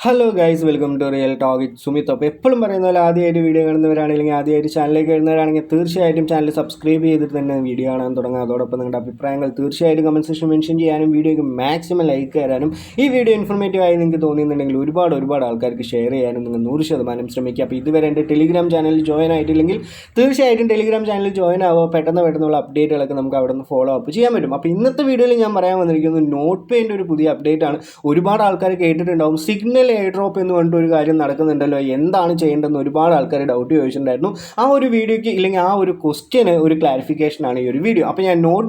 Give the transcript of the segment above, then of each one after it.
Hello guys, welcome to real talk. It Sumit. അപ്പോൾ എപ്പോഴും പറയുന്ന പോലെ ആദ്യമായിട്ട് വീഡിയോ കാണുന്നവരാണെങ്കിൽ ആദ്യമായിട്ട് ചാനലിലേക്ക് വരുന്നവരാണെങ്കിൽ തീർച്ചയായിട്ടും ചാനൽ സബ്സ്ക്രൈബ് ചെയ്തിട്ട് തന്നെ വീഡിയോ കാണാൻ തുടങ്ങുക. അതോടൊപ്പം നിങ്ങളുടെ അഭിപ്രായങ്ങൾ തീർച്ചയായിട്ടും കമൻറ്റ് സെക്ഷൻ മെൻഷൻ ചെയ്യാനും വീഡിയോയ്ക്ക് മാക്സിമം ലൈക്ക് തരാനും ഈ വീഡിയോ ഇൻഫോർമേറ്റീവ് ആയി നിങ്ങൾക്ക് തോന്നിയിട്ടുണ്ടെങ്കിൽ ഒരുപാട് ആൾക്കാർക്ക് ഷെയർ ചെയ്യാനും നിങ്ങൾ 100% ശ്രമിക്കുക. അപ്പോൾ ഇതുവരെ എൻ്റെ ടെലിഗ്രാം ചാനലിൽ ജോയിൻ ആയിട്ടില്ലെങ്കിൽ തീർച്ചയായിട്ടും ടെലിഗ്രാം ചാനലിൽ ജോയിൻ ആവുക. പെട്ടെന്നുള്ള അപ്ഡേറ്റുകളൊക്കെ നമുക്ക് അവിടെ നിന്ന് ഫോളോ അപ്പ് ചെയ്യാൻ പറ്റും. അപ്പോൾ ഇന്നത്തെ വീഡിയോയിൽ ഞാൻ പറയാൻ വന്നിരിക്കുന്നത് നോട്ട് പേൻ്റെ ഒരു പുതിയ അപ്ഡേറ്റ് ആണ്. ഒരുപാട് ആൾക്കാർ കേട്ടിട്ടുണ്ടാവും സിഗ്നൽ എയർ ഡ്രോപ്പ് എന്ന് പറഞ്ഞിട്ട് ഒരു കാര്യം നടക്കുന്നുണ്ടല്ലോ, എന്താണ് ചെയ്യേണ്ടതെന്ന് ഒരുപാട് ആൾക്കാർ ഡൗട്ട് ചോദിച്ചിട്ടുണ്ടായിരുന്നു. ആ ഒരു വീഡിയോയ്ക്ക് ഇല്ലെങ്കിൽ ആ ഒരു ക്വസ്റ്റ്യന് ഒരു ക്ലാരിഫിക്കേഷനാണ് ഈ ഒരു വീഡിയോ. അപ്പോൾ ഞാൻ നോട്ട്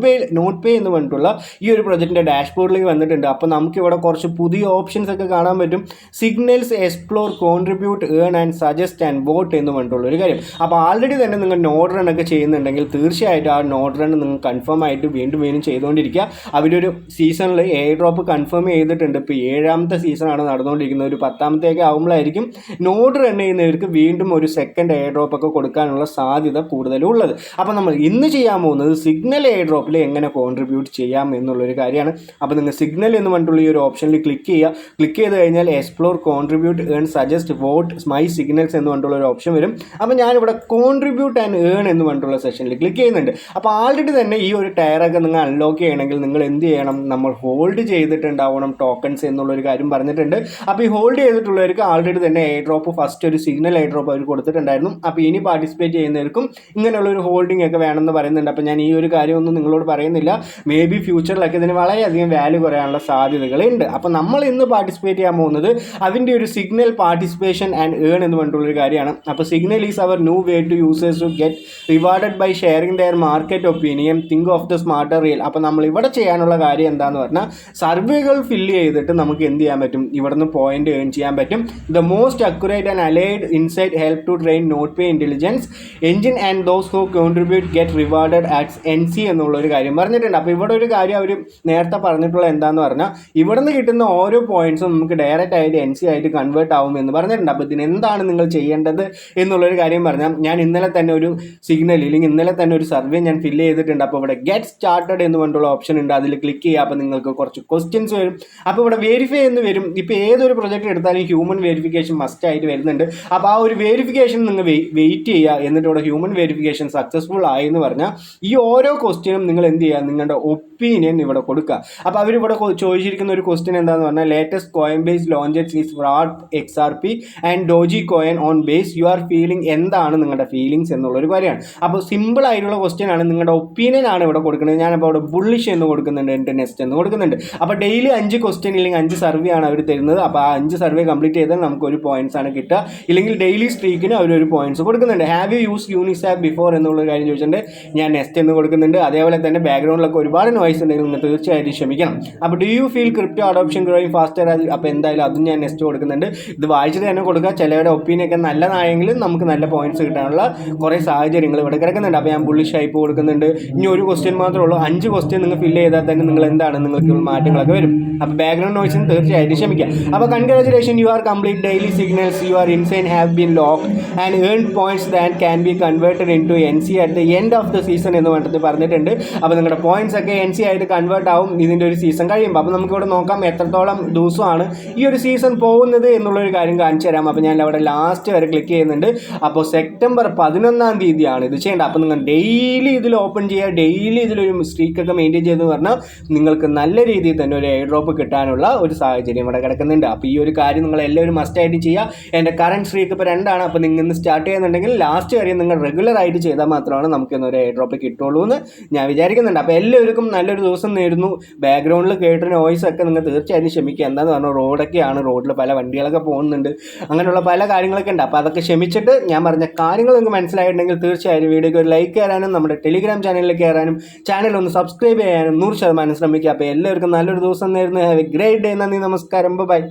പേ എന്ന് പറഞ്ഞിട്ടുള്ള ഈ ഒരു പ്രൊജക്റ്റിൻ്റെ ഡാഷ്ബോർഡിലേക്ക് വന്നിട്ടുണ്ട്. അപ്പോൾ നമുക്കിവിടെ കുറച്ച് പുതിയ ഓപ്ഷൻസ് ഒക്കെ കാണാൻ പറ്റും. Signals, explore, contribute, earn and suggest and vote എന്ന് പറഞ്ഞിട്ടുള്ള ഒരു കാര്യം. അപ്പോൾ ആൾറെഡി തന്നെ നിങ്ങൾ നോട്ട് റൺ ഒക്കെ ചെയ്യുന്നുണ്ടെങ്കിൽ തീർച്ചയായിട്ടും ആ നോട്ട് റൺ നിങ്ങൾ കൺഫേം ആയിട്ട് വീണ്ടും ചെയ്തുകൊണ്ടിരിക്കുക. അവരൊരു സീസണിൽ എയർ ഡ്രോപ്പ് കൺഫേം ചെയ്തിട്ടുണ്ട്. ഇപ്പോൾ 7ാമത്തെ സീസണാണ് നടന്നുകൊണ്ടിരിക്കുന്നത്. ഒരു 10ാമത്തേക്ക് ആകുമ്പോഴായിരിക്കും നോട്ട് റൺ ചെയ്യുന്നവർക്ക് വീണ്ടും ഒരു സെക്കൻഡ് എയർ ഡ്രോപ്പ് ഒക്കെ കൊടുക്കാനുള്ള സാധ്യത കൂടുതലും ഉള്ളത്. അപ്പോൾ നമ്മൾ ഇന്ന് ചെയ്യാൻ പോകുന്നത് സിഗ്നൽ എയർ ഡ്രോപ്പിൽ എങ്ങനെ കോൺട്രിബ്യൂട്ട് ചെയ്യാം എന്നുള്ളൊരു കാര്യമാണ്. അപ്പോൾ നിങ്ങൾ സിഗ്നൽ എന്ന് പറഞ്ഞിട്ടുള്ള ഈ ഒരു ഓപ്ഷനിൽ ക്ലിക്ക് ചെയ്യുക. ക്ലിക്ക് ചെയ്ത് കഴിഞ്ഞാൽ explore, contribute, earn, suggest, vote, my signals എന്ന് പറഞ്ഞിട്ടുള്ള ഒരു ഓപ്ഷൻ വരും. അപ്പോൾ ഞാനിവിടെ കോൺട്രിബ്യൂട്ട് ആൻഡ് ഏൺ എന്ന് പറഞ്ഞിട്ടുള്ള സെഷനിൽ ക്ലിക്ക് ചെയ്യുന്നുണ്ട്. അപ്പോൾ ആൾറെഡി തന്നെ ഈ ഒരു ടയറൊക്കെ നിങ്ങൾ അൺലോക്ക് ചെയ്യണമെങ്കിൽ നിങ്ങൾ എന്ത് ചെയ്യണം, നമ്മൾ ഹോൾഡ് ചെയ്തിട്ടുണ്ടാവണം ടോക്കൺസ് എന്നുള്ളൊരു കാര്യം പറഞ്ഞിട്ടുണ്ട്. അപ്പോൾ ഈ ഹോൾഡ് ചെയ്തിട്ടുള്ളവർക്ക് ആൾറെഡി തന്നെ എയർ ഡ്രോപ്പ് ഫസ്റ്റ് ഒരു സിഗ്നൽ എയർ ഡ്രോപ്പ് അവർ കൊടുത്തിട്ടുണ്ടായിരുന്നു. അപ്പോൾ ഇനി പാർട്ടിസിപ്പേറ്റ് ചെയ്യുന്നവർക്കും ഇങ്ങനെയുള്ള ഒരു ഹോൾഡിംഗ് ഒക്കെ വേണമെന്ന് പറയുന്നുണ്ട്. അപ്പോൾ ഞാൻ ഈ ഒരു കാര്യമൊന്നും നിങ്ങളോട് പറയുന്നില്ല. മേ ബി ഫ്യൂച്ചറിലൊക്കെ ഇതിന് വളരെയധികം വാല്യൂ കുറയാനുള്ള സാധ്യതകളുണ്ട്. അപ്പോൾ നമ്മൾ ഇന്ന് പാർട്ടിസിപ്പേറ്റ് ചെയ്യാൻ പോകുന്നത് അതിൻ്റെ ഒരു സിഗ്നൽ പാർട്ടിസിപ്പേഷൻ ആൻഡ് ഏൺ എന്ന് പറഞ്ഞിട്ടുള്ളൊരു കാര്യമാണ്. അപ്പോൾ signal is our new way to users to get rewarded by sharing their market opinion, think of the smarter real. അപ്പോൾ നമ്മൾ ഇവിടെ ചെയ്യാനുള്ള കാര്യം എന്താണെന്ന് പറഞ്ഞാൽ സർവേകൾ ഫില്ല് ചെയ്തിട്ട് നമുക്ക് എന്ത് ചെയ്യാൻ പറ്റും, ഇവിടുന്ന് പോയിന്റ് ഏൺ ചെയ്യാൻ പറ്റും. The most accurate and allied insight help to train not pay intelligence engine and those who contribute get rewarded ആറ്റ്സ് NC എന്നുള്ളൊരു കാര്യം പറഞ്ഞിട്ടുണ്ട്. അപ്പോൾ ഇവിടെ ഒരു കാര്യം അവർ നേരത്തെ പറഞ്ഞിട്ടുള്ള എന്താണെന്ന് പറഞ്ഞാൽ ഇവിടെ നിന്ന് കിട്ടുന്ന ഓരോ പോയിന്റ്സും നമുക്ക് ഡയറക്റ്റ് ആയിട്ട് NC ആയിട്ട് കൺവേർട്ട് ആവും എന്ന് പറഞ്ഞിട്ടുണ്ട്. അപ്പോൾ ഇതിന് എന്താണ് നിങ്ങൾ ചെയ്യേണ്ടത് എന്നുള്ളൊരു കാര്യം പറഞ്ഞാൽ ഞാൻ ഇന്നലെ തന്നെ ഒരു സിഗ്നൽ ഇല്ലെങ്കിൽ ഇന്നലെ തന്നെ ഒരു സർവേ ഞാൻ ഫില്ല് ചെയ്തിട്ടുണ്ട്. അപ്പോൾ ഇവിടെ ഗെറ്റ് സ്റ്റാർട്ടഡ് എന്ന് പറഞ്ഞിട്ടുള്ള ഓപ്ഷൻ ഉണ്ട്. അതിൽ ക്ലിക്ക് ചെയ്യുക. അപ്പോൾ നിങ്ങൾക്ക് കുറച്ച് ക്വസ്റ്റ്യൻസ് വരും. അപ്പോൾ ഇവിടെ വെരിഫൈ എന്ന് വരും. ഇപ്പോൾ ഏതൊരു പ്രൊജക്റ്റ് എടുത്താലും ഹ്യൂമൻ വെരിഫിക്കേഷൻ മസ്റ്റ് ആയിട്ട് വരുന്നുണ്ട്. അപ്പോൾ ആ ഒരു വെരിഫിക്കേഷൻ നിങ്ങൾ വെയിറ്റ് ചെയ്യുക. എന്നിട്ട് ഇവിടെ ഹ്യൂമൻ വെരിഫിക്കേഷൻ സക്സസ്ഫുൾ ആയി എന്ന് പറഞ്ഞാൽ ഈ ഓരോ ക്വസ്റ്റ്യനും നിങ്ങൾ എന്ത് ചെയ്യുക, നിങ്ങളുടെ ഒപ്പീനിയൻ ഇവിടെ കൊടുക്കുക. അപ്പോൾ അവരിവിടെ ചോദിച്ചിരിക്കുന്ന ഒരു ക്വസ്റ്റ്യൻ എന്താണെന്ന് പറഞ്ഞാൽ latest coin base launches is fraud XRP and doji coin on base you are feeling. എന്താണ് നിങ്ങളുടെ ഫീലിങ്സ് എന്നുള്ളൊരു കാര്യമാണ്. അപ്പോൾ സിമ്പിൾ ആയിട്ടുള്ള ക്വസ്റ്റ്യൻ ആണ്. നിങ്ങളുടെ ഒപ്പീനിയൻ ആണ് ഇവിടെ കൊടുക്കുന്നത്. ഞാനപ്പോൾ അവിടെ ബുള്ളിഷ് എന്ന് കൊടുക്കുന്നുണ്ട്, എൻ്റെ നെക്സ്റ്റ് എന്ന് കൊടുക്കുന്നുണ്ട്. അപ്പോൾ ഡെയിലി 5 ക്വസ്റ്റ്യൻ ഇല്ലെങ്കിൽ 5 സർവേ ആണ് അവർ തരുന്നത്. അപ്പോൾ ആ 5 സർവേ കംപ്ലീറ്റ് ചെയ്താൽ നമുക്കൊരു പോയിന്റ്സ് ആണ് കിട്ടുക. ഇല്ലെങ്കിൽ ഡെയിലി സ്ട്രീക്കിന് അവരൊരു പോയിന്റ്സ് കൊടുക്കുന്നുണ്ട്. ഹാവ് യു യൂസ് യൂണിസാപ്പ് ബിഫോർ എന്നുള്ളൊരു കാര്യം ചോദിച്ചിട്ടുണ്ട്. ഞാൻ നെക്സ്റ്റ് എന്ന് കൊടുക്കുന്നുണ്ട്. അതേപോലെ തന്നെ ബാക്ക്ഗ്രൗണ്ടിലൊക്കെ ഒരുപാട് നോയ്സ് ഉണ്ടെങ്കിൽ നിങ്ങൾ തീർച്ചയായിട്ടും ക്ഷമിക്കണം. അപ്പോൾ do you feel crypto adoption growing faster? അപ്പോൾ എന്തായാലും അതും ഞാൻ നെക്സ്റ്റ് കൊടുക്കുന്നുണ്ട്. ഇത് വായിച്ചിട്ട് തന്നെ കൊടുക്കുക. ചിലവരുടെ ഒപ്പീനിയൻ ഒക്കെ നല്ലതായെങ്കിൽ നമുക്ക് നല്ല പോയിന്റ്സ് കിട്ടാനുള്ള കുറേ സാഹചര്യങ്ങൾ ഇവിടെ കിടക്കുന്നുണ്ട്. അപ്പോൾ ഞാൻ ബുള്ളിഷ് ടൈപ്പ് കൊടുക്കുന്നുണ്ട്. ഇനി ഒരു ക്വസ്റ്റ്യൻ മാത്രമേ ഉള്ളൂ. 5 ക്വസ്റ്റ്യൻ നിങ്ങൾ ഫില്ല് ചെയ്താൽ തന്നെ നിങ്ങൾ എന്താണ് നിങ്ങൾക്ക് മാറ്റങ്ങളൊക്കെ വരും. അപ്പോൾ ബാക്ക്ഗ്രൗണ്ട് നോയ്സിന് തീർച്ചയായിട്ടും ക്ഷമിക്കാം. അപ്പോൾ congratulation, you are complete daily signals, you are insight have been locked and earn points that can be converted in to NC at the end of the season എന്ന് പറഞ്ഞിട്ടുണ്ട്. അപ്പോൾ നിങ്ങളുടെ പോയിന്റ്സ് ഒക്കെ NC ആയിട്ട് convert ആവും ഇതിൻ്റെ ഒരു season കഴിയുമ്പോൾ. അപ്പോൾ നമുക്കിവിടെ നോക്കാം എത്രത്തോളം ദിവസമാണ് ഈ ഒരു സീസൺ പോകുന്നത് എന്നുള്ളൊരു കാര്യം കാണിച്ചു തരാം. അപ്പോൾ ഞാൻ അവിടെ ലാസ്റ്റ് വരെ ക്ലിക്ക് ചെയ്യുന്നുണ്ട്. അപ്പോൾ സെപ്റ്റംബർ 11-ാം തീയതിയാണ് ഇത് ചെയ്യേണ്ടത്. അപ്പോൾ നിങ്ങൾ ഡെയിലി ഇതിൽ ഓപ്പൺ ചെയ്യുക, ഡെയിലി ഇതിലൊരു സ്ട്രീക്കൊക്കെ മെയിൻറ്റെയിൻ ചെയ്തെന്ന് പറഞ്ഞാൽ നിങ്ങൾക്ക് നല്ല രീതിയിൽ തന്നെ ഒരു എയർ ഡ്രോപ്പ് കിട്ടാനുള്ള ഒരു സാഹചര്യം ഇവിടെ കിടക്കുന്നുണ്ട്. അപ്പോൾ ഈ ഒരു കാര്യം നിങ്ങൾ എല്ലാവരും മസ്റ്റായിട്ട് ചെയ്യുക. എൻ്റെ കറണ്ട് സ്ട്രീക്ക് ഇപ്പോൾ 2 ആണ്. അപ്പോൾ നിങ്ങൾ ഇന്ന് സ്റ്റാർട്ട് ചെയ്യുന്നുണ്ടെങ്കിൽ ലാസ്റ്റ് വരെ നിങ്ങൾ റെഗുലർ ആയിട്ട് ചെയ്താൽ മാത്രമാണ് നമുക്ക് ഇന്നൊരു എയർ ഡ്രോപ്പ് കിട്ടുള്ളൂ എന്ന് ഞാൻ വിചാരിക്കുന്നുണ്ട്. അപ്പോൾ എല്ലാവർക്കും നല്ലൊരു ദിവസം നേരുന്നു. ബാക്ക്ഗ്രൗണ്ടിൽ കേട്ട നോയ്സ് ഒക്കെ നിങ്ങൾ തീർച്ചയായും ക്ഷമിക്കുക. എന്താണെന്ന് പറഞ്ഞാൽ റോഡൊക്കെയാണ്, റോഡിൽ പല വണ്ടികളൊക്കെ പോകുന്നുണ്ട്, അങ്ങനെയുള്ള പല കാര്യങ്ങളൊക്കെ ഉണ്ട്. അപ്പോൾ അതൊക്കെ ക്ഷമിച്ചിട്ട് ഞാൻ പറഞ്ഞ കാര്യങ്ങൾ നിങ്ങൾക്ക് മനസ്സിലായിട്ടുണ്ടെങ്കിൽ തീർച്ചയായും വീഡിയോയ്ക്ക് ഒരു ലൈക്ക് തരാനും നമ്മുടെ ടെലിഗ്രാം ചാനലിലേക്ക് കയറാനും ചാനൽ ഒന്ന് സബ്സ്ക്രൈബ് ചെയ്യാനും 100% ശ്രമിക്കുക. അപ്പോൾ എല്ലാവർക്കും നല്ലൊരു ദിവസം നേരുന്നു. Have A great day. നന്ദി, നമസ്കാരം, ബൈ.